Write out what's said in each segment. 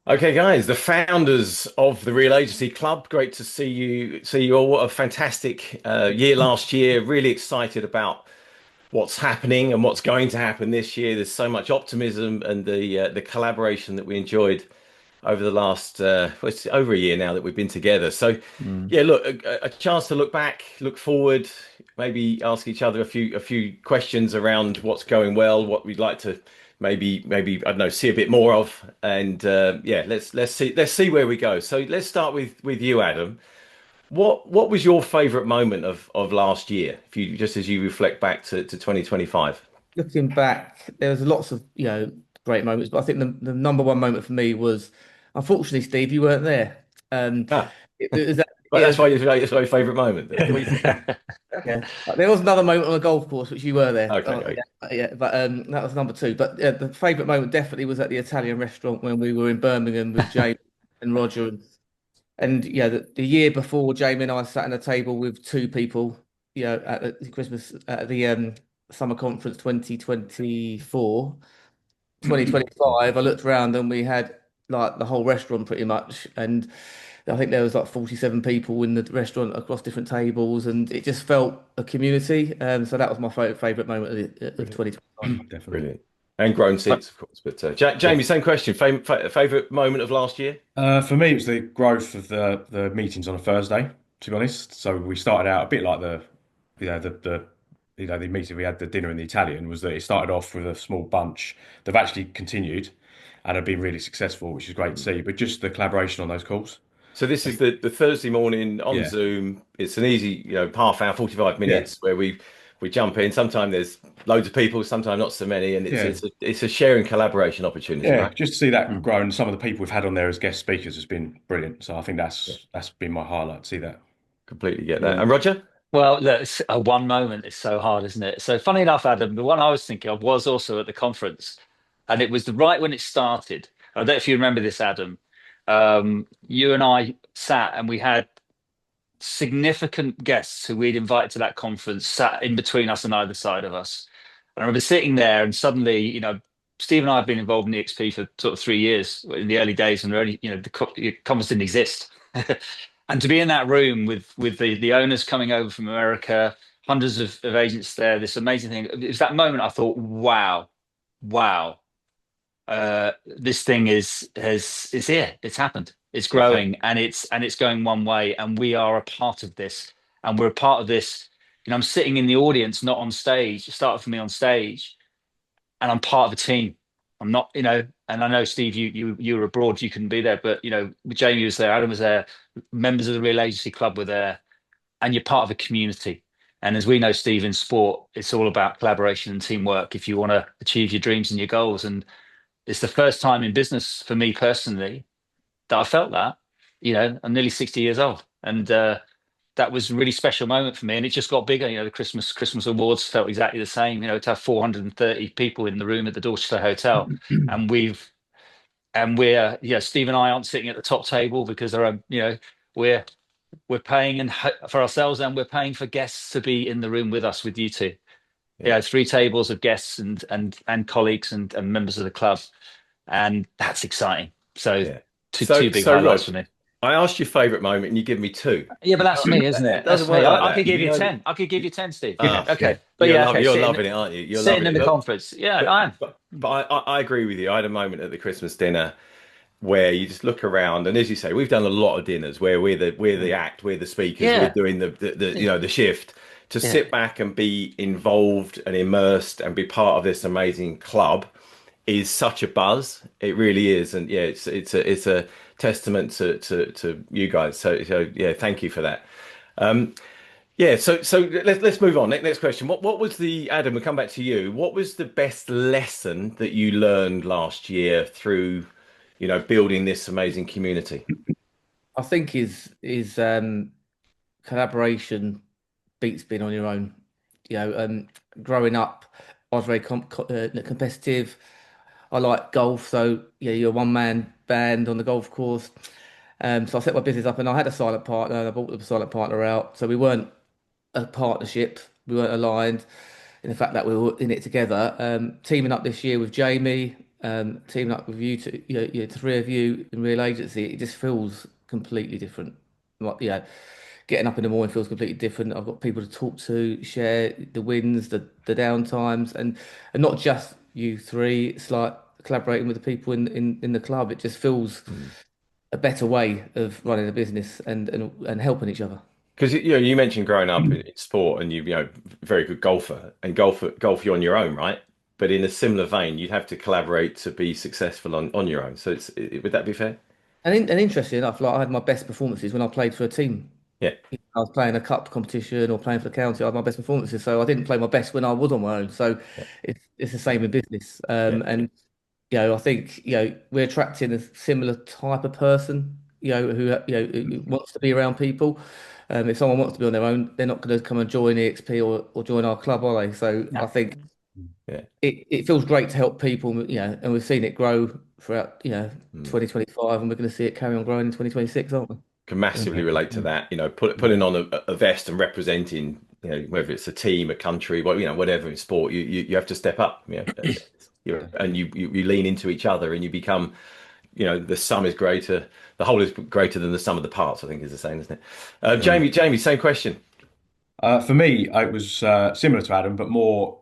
Okay, guys, the founders of the Real Agency Club. Great to see you all. What a fantastic year last year. Really excited about what's happening and what's going to happen this year. There's so much optimism and the collaboration that we enjoyed over the last well, it's over a year now that we've been together. So, Mm. yeah, look, a chance to look back, look forward, maybe ask each other a few questions around what's going well, what we'd like to maybe I don't know, see a bit more of, and yeah, let's see where we go. So let's start with you, Adam. What was your favourite moment of last year? If you just as you reflect back to 2025. Looking back, there was lots of great moments, but I think the number one moment for me was, unfortunately, Steve, you weren't there. Um, Ah, it was that but that's why it's my favourite moment. yeah. There was another moment on the golf course which you were there. Okay, okay. Yeah, but that was number two. But the favourite moment definitely was at the Italian restaurant when we were in Birmingham with James and Roger, and yeah, the year before, Jamie and I sat at a table with two people, at the Christmas at the summer conference 2024. 2025, I looked around and we had like the whole restaurant pretty much, and I think there was like 47 people in the restaurant across different tables, and it just felt a community. So that was my favorite moment of Brilliant. 2025. Definitely. Brilliant. And grown Uh, seats, of course. But Yeah. Jamie, same question. Favorite moment of last year? For me, it was the growth of the meetings on a Thursday, to be honest. So we started out a bit like the meeting we had, the dinner in the Italian, was that it started off with a small bunch. They've actually continued and have been really successful, which is great to see. But just the collaboration on those calls. So this So is the Thursday morning on yeah, Zoom. It's an easy, half hour, 45 yeah, minutes where we jump in. Sometimes there's loads of people, sometimes not so many, and it's yeah. it's a, it's a sharing collaboration opportunity, Yeah, right? just to see that Mm. grow and some of the people we've had on there as guest speakers has been brilliant. So I think Yeah, that's been my highlight to see that. completely get that. Yeah. And Roger? Well, look, one moment is so hard, isn't it? So funny enough, Adam, the one I was thinking of was also at the conference, and it was right when it started. I don't know if you remember this, Adam. You and I sat and we had significant guests who we'd invited to that conference sat in between us and either side of us. And I remember sitting there and suddenly, Steve and I have been involved in EXP for sort of 3 years in the early days and early, the conference didn't exist. And to be in that room with the owners coming over from America, hundreds of agents there, this amazing thing. It was that moment I thought, wow, wow, this thing is here. It's happened. It's Yeah. growing and it's going one way, and we are a part of this. And we're a part of this. I'm sitting in the audience, not on stage. It started for me on stage, and I'm part of a team. I'm not, and I know Steve, you were abroad, you couldn't be there, but Jamie was there, Adam was there, members of the Real Agency Club were there, and you're part of a community. And as we know, Steve, in sport, it's all about collaboration and teamwork if you want to achieve your dreams and your goals. And it's the first time in business for me personally that I felt that. I'm nearly 60 years old, and that was a really special moment for me. And it just got bigger. The Christmas awards felt exactly the same. To have 430 people in the room at the Dorchester Hotel, and Steve and I aren't sitting at the top table because there are, we're paying for ourselves, and we're paying for guests to be in the room with us with you two. Yeah. Three tables of guests and colleagues and members of the club, and that's exciting. So Yeah. two So big so highlights Rog, for me. I asked your favorite moment and you give me two. Yeah, but that's me, isn't It it? doesn't That's me. work like I that. could give You you know, 10. I could give you 10, Steve. ah, Yeah. Okay. But yeah, okay. you're loving it, aren't you? You're Sitting loving in it. the Look, conference. Yeah, but I am. I agree with you. I had a moment at the Christmas dinner where you just look around, and as you say, we've done a lot of dinners where we're the act, we're the speakers, we're Yeah. doing the Yeah. the shift. To Yeah. sit back and be involved and immersed and be part of this amazing club is such a buzz. It really is, and yeah, it's a testament to you guys. So yeah, thank you for that. Yeah, so let's move on. Next question. What was the Adam? We'll come back to you. What was the best lesson that you learned last year through, building this amazing community? I think is collaboration beats being on your own. You know, growing up, I was very competitive. I like golf, so yeah, you're a one man band on the golf course. So I set my business up, and I had a silent partner, and I bought the silent partner out. So we weren't a partnership, we weren't aligned in the fact that we were in it together. Teaming up this year with Jamie, teaming up with you two, three of you in Real Agency, it just feels completely different. Like, getting up in the morning feels completely different. I've got people to talk to, share the wins, the down times, and not just you three. It's like collaborating with the people in the club. It just feels a better way of running a business and helping each other. Because you mentioned growing up in sport, and very good golfer, and golf you're on your own, right? But in a similar vein, you'd have to collaborate to be successful on your own. So would that be fair? And interesting enough, like I had my best performances when I played for a team. Yeah. I was playing a cup competition or playing for the county. I had my best performances, so I didn't play my best when I was on my own. So Yeah. it's the same in business. Yeah. And I think we're attracting a similar type of person. Who wants to be around people. If someone wants to be on their own, they're not going to come and join EXP or join our club, are they? So No. I think Yeah. it feels great to help people. And we've seen it grow throughout 2025, and we're going to see it carry on growing in 2026, aren't we? Can massively relate to that. Putting on a vest and representing, whether it's a team, a country, whatever in sport, you have to step up. And you lean into each other, and you become, the sum is greater, the whole is greater than the sum of the parts, I think is the saying, isn't it? Jamie, same question. For me, it was similar to Adam, but more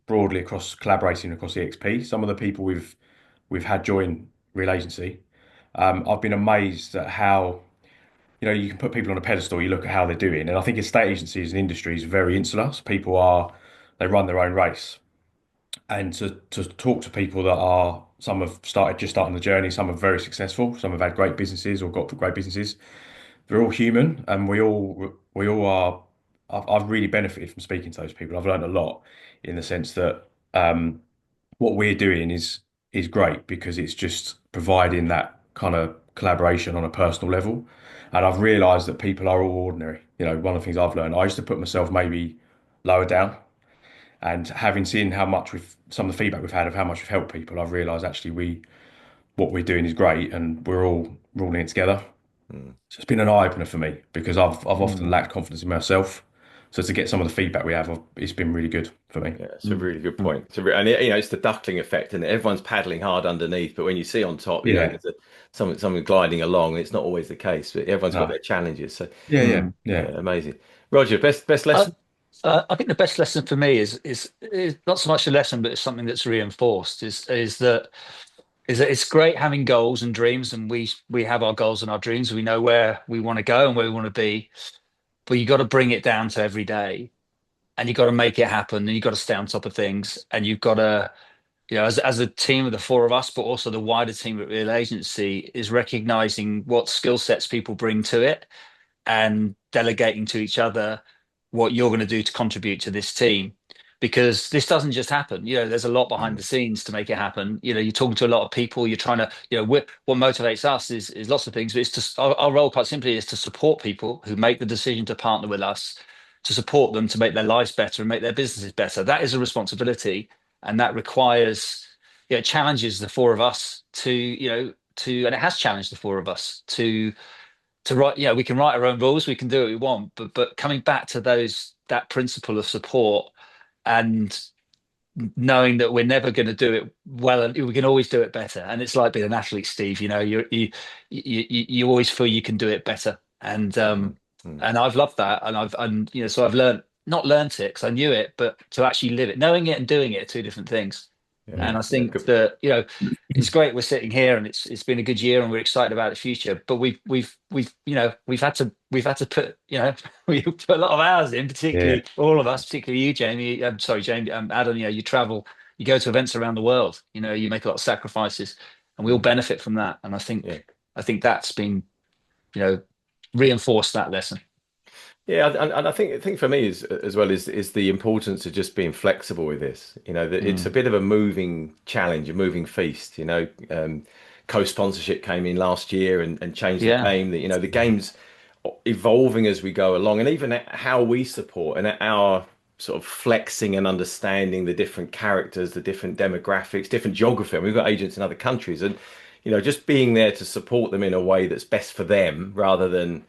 broadly across collaborating across EXP. Some of the people we've had join Real Agency, I've been amazed at how you can put people on a pedestal. You look at how they're doing, and I think estate agency as an industry is very insular. So they run their own race, and to talk to people that are some have starting the journey, some are very successful, some have had great businesses or got great businesses. They're all human, and we all are. I've really benefited from speaking to those people. I've learned a lot in the sense that what we're doing is great because it's just providing that kind of collaboration on a personal level. And I've realised that people are all ordinary. One of the things I've learned, I used to put myself maybe lower down, and having seen how much some of the feedback we've had of how much we've helped people, I've realised actually what we're doing is great, and we're all ruling it together. So it's been an eye opener for me because I've often lacked confidence in myself. So to get some of the feedback we have, it's been really good for me. Yeah, it's a really good point. And it's the duckling effect, and everyone's paddling hard underneath, but when you see on top, there's someone gliding along. It's not always the case, but everyone's got their challenges. So Yeah. amazing. Roger, best lesson. I think the best lesson for me is not so much a lesson, but it's something that's reinforced. Is that it's great having goals and dreams, and we have our goals and our dreams. We know where we want to go and where we want to be, but you got to bring it down to every day, and you got to make it happen, and you got to stay on top of things, and you've got to, as a team of the four of us, but also the wider team at Real Agency, is recognizing what skill sets people bring to it, and delegating to each other what you're going to do to contribute to this team. Because this doesn't just happen. There's a lot behind the scenes to make it happen. You're talking to a lot of people. You're trying to, what motivates us is lots of things, but it's just our role quite simply is to support people who make the decision to partner with us, to support them to make their lives better and make their businesses better. That is a responsibility, and that requires, challenges the four of us and it has challenged the four of us to write. We can write our own rules, we can do what we want, but coming back to that principle of support, and knowing that we're never going to do it well, and we can always do it better. And it's like being an athlete, Steve. You always feel you can do it better, and I've loved that, and so I've not learnt it because I knew it, but to actually live it, knowing it and doing it are two different things. And I think that it's great we're sitting here, and it's been a good year, and we're excited about the future. But we've had to put we put a lot of hours in, particularly all of us, particularly you, Jamie. I'm sorry, Jamie, Adam. You travel, you go to events around the world. You make a lot of sacrifices, and we all benefit from that. And I think that's been reinforced, that lesson. Yeah, and I think for me as well is the importance of just being flexible with this. That it's a bit of a moving challenge, a moving feast. Co-sponsorship came in last year and changed the game. That the game's evolving as we go along, and even how we support and our sort of flexing and understanding the different characters, the different demographics, different geography. And we've got agents in other countries, and just being there to support them in a way that's best for them rather than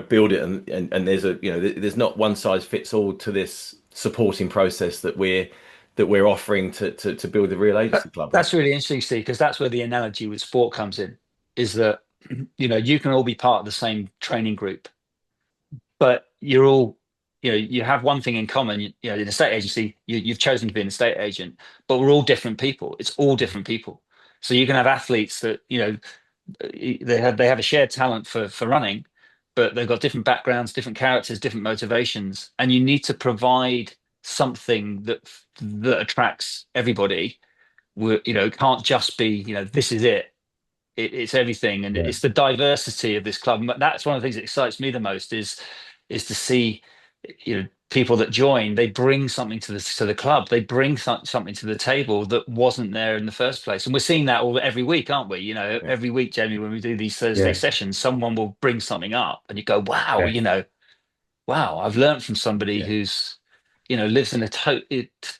build it and there's there's not one size fits all to this supporting process that we're that we're offering to build the Real Agency Club, right? That's really interesting, Steve, because that's where the analogy with sport comes in, is that, you can all be part of the same training group, but you're all, you have one thing in common. In a estate agency, you've chosen to be an estate agent, but we're all different people. It's all different people. So you can have athletes that, they have a shared talent for running, but they've got different backgrounds, different characters, different motivations, and you need to provide something that attracts everybody. It can't just be, this is it. It's everything, and Yeah. it's the diversity of this club. And that's one of the things that excites me the most is to see, people that join. They bring something to the club. They bring something to the table that wasn't there in the first place. And we're seeing that every week, aren't we? Yeah. Every week, Jamie, when we do these Thursday Yeah. sessions, someone will bring something up, and you go, "Wow, Yeah. wow, I've learned from somebody Yeah. who's." Lives in a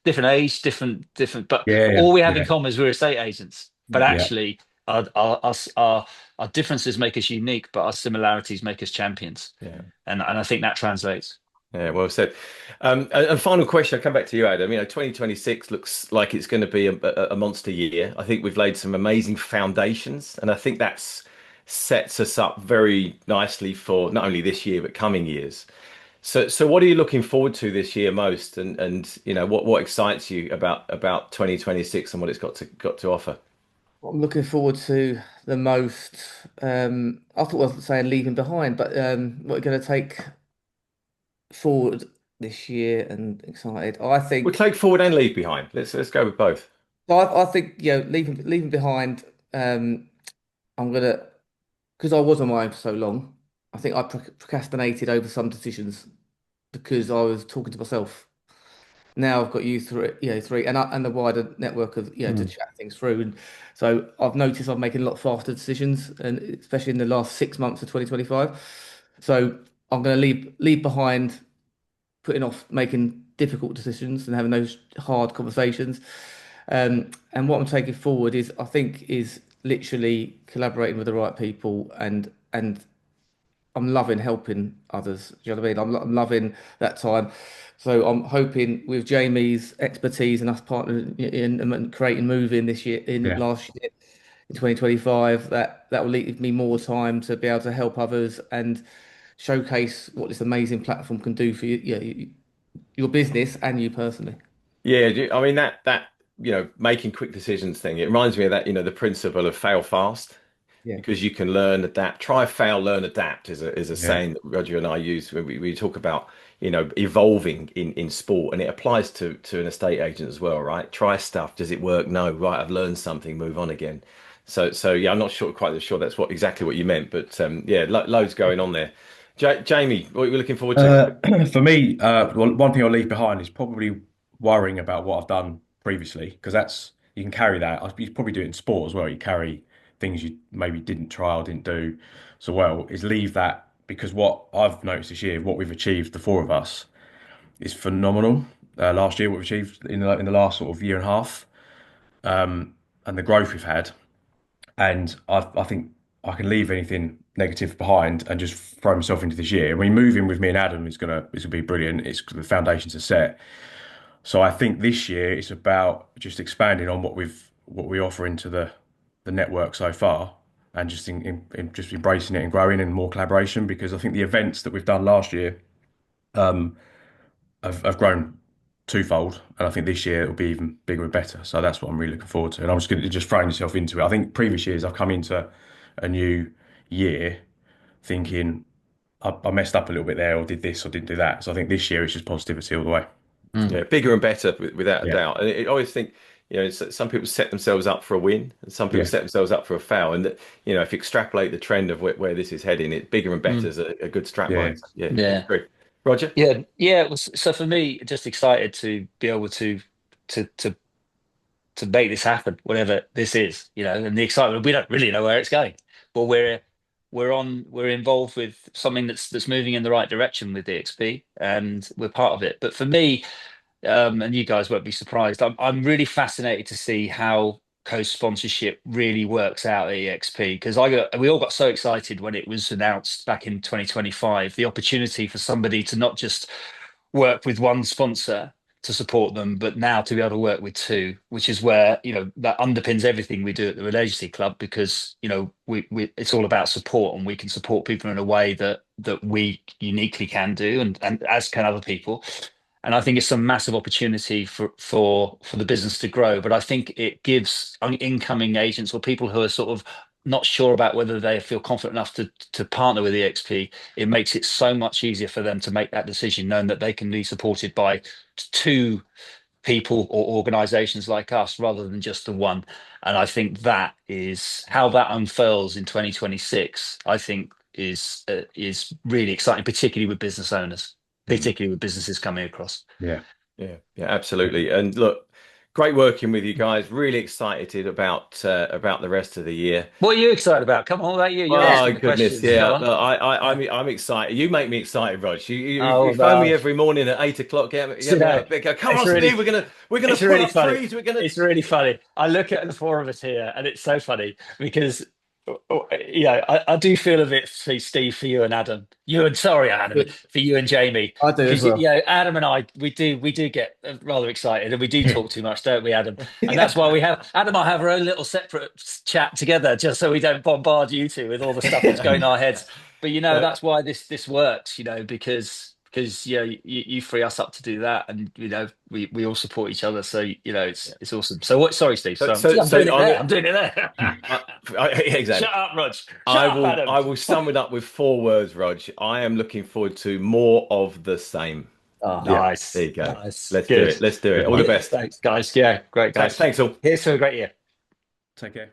different age, different, but Yeah. all we have in Yeah. common is we're estate agents. But Yeah. actually, our differences make us unique, but our similarities make us champions. Yeah. And I think that translates. Yeah, well said. And final question, I'll come back to you, Adam. 2026 looks like it's going to be a monster year. I think we've laid some amazing foundations, and I think that's sets us up very nicely for not only this year but coming years. So what are you looking forward to this year most, and what excites you about 2026 and what it's got to offer? What I'm looking forward to the most, I thought I was saying leaving behind, but what we're going to take forward this year and excited. I We'll think, take forward and leave behind. Let's go with both. I think, leaving behind. I'm gonna because I was on my own for so long. I think I procrastinated over some decisions because I was talking to myself. Now I've got you through, three, and the wider network of, to chat things through. And so I've noticed I'm making a lot faster decisions, and especially in the last 6 months of 2025. So I'm going to leave behind putting off making difficult decisions and having those hard conversations. And what I'm taking forward is literally collaborating with the right people, and I'm loving helping others. Do you know what I mean? I'm loving that time. So I'm hoping with Jamie's expertise and us partnering in creating moving this year, in Yeah. last year, in 2025, that will leave me more time to be able to help others and showcase what this amazing platform can do for you, your business and you personally. Yeah, I mean that making quick decisions thing. It reminds me of that the principle of fail fast, Yeah. because you can learn, adapt, try, fail, learn, adapt is a Yeah. saying that Roger and I use when we talk about evolving in sport, and it applies to an estate agent as well, right? Try stuff. Does it work? No. Right. I've learned something. Move on again. So yeah, I'm not quite sure that's exactly what you meant, but yeah, loads going on there. Jamie, what are you looking forward to? For me, well, one thing I'll leave behind is probably worrying about what I've done previously, because you can carry that. You probably do it in sport as well. You carry things you maybe didn't try or didn't do so well. Is leave that, because what I've noticed this year, what we've achieved, the four of us, is phenomenal. Last year, what we achieved in the last sort of year and a half, and the growth we've had. And I think I can leave anything negative behind and just throw myself into this year. I mean, moving with me and Adam is gonna be brilliant. It's the foundations are set. So I think this year it's about just expanding on what we offer into the network so far, and just just embracing it and growing, and more collaboration, because I think the events that we've done last year have grown twofold, and I think this year it'll be even bigger and better. So that's what I'm really looking forward to, and I'm just going to just throwing myself into it. I think previous years I've come into a new year thinking I messed up a little bit there, or did this or didn't do that. So I think this year it's just positivity all the way. Yeah, bigger and better without a Yeah, doubt. And I always think, some people set themselves up for a win, and some people yeah, set themselves up for a fail. And if you extrapolate the trend of where this is heading, it bigger and better Mm. is a good strap yeah, line. Yeah, Yeah. great. Roger? Yeah. So for me, just excited to be able to to to make this happen, whatever this is, and the excitement. We don't really know where it's going, but we're involved with something that's moving in the right direction with DXP, and we're part of it. But for me, and you guys won't be surprised, I'm really fascinated to see how co-sponsorship really works out at EXP, because we all got so excited when it was announced back in 2025, the opportunity for somebody to not just work with one sponsor, to support them, but now to be able to work with two, which is where, you know, that underpins everything we do at the Real Agency Club, because, you know, we it's all about support, and we can support people in a way that we uniquely can do, and as can other people. And I think it's some massive opportunity for the business to grow. But I think it gives incoming agents or people who are sort of not sure about whether they feel confident enough to partner with EXP, it makes it so much easier for them to make that decision, knowing that they can be supported by two people or organizations like us rather than just the one. And I think that is how that unfurls in 2026, I think is really exciting, particularly with business owners, particularly with businesses coming across. Yeah. Yeah, absolutely. And look, great working with you guys. Really excited about the rest of the year. What are you excited about? Come on, what about you? You're Oh asking the goodness, questions. yeah. Go on. Look, I'm excited. You make me excited, Rog. You Oh, phone me no. every morning at 8 o'clock. Get me So, up. Go, come it's on, really- Steve. We're gonna it's pull really up funny. trees. We're gonna. It's really funny. I look at the four of us here, and it's so funny because, yeah, I do feel a bit for Steve, for you and Adam. Sorry, Adam, for you and Jamie. I do as Because, well. yeah, Adam and I, we do get rather excited, and we do talk too much, don't we, Adam? And that's why we have Adam and I have our own little separate chat together, just so we don't bombard you two with all the stuff that's going in our heads. But you know, that's why this works, you know, because yeah, you free us up to do that, and you know, we all support each other. So you know, it's awesome. So what? Sorry, Steve. So- I'm so- doing it so there. I'm doing it there. Exactly. Shut up, Rog. Shut I up, will. Adam. I will sum it up with 4 words, Rog. I am looking forward to more of the same. Oh, Nice. There you go. Nice. Let's Good. do it. Let's do it. All the best. Thanks, guys. Yeah, great, guys. Thanks all. Here's to a great year. Take care.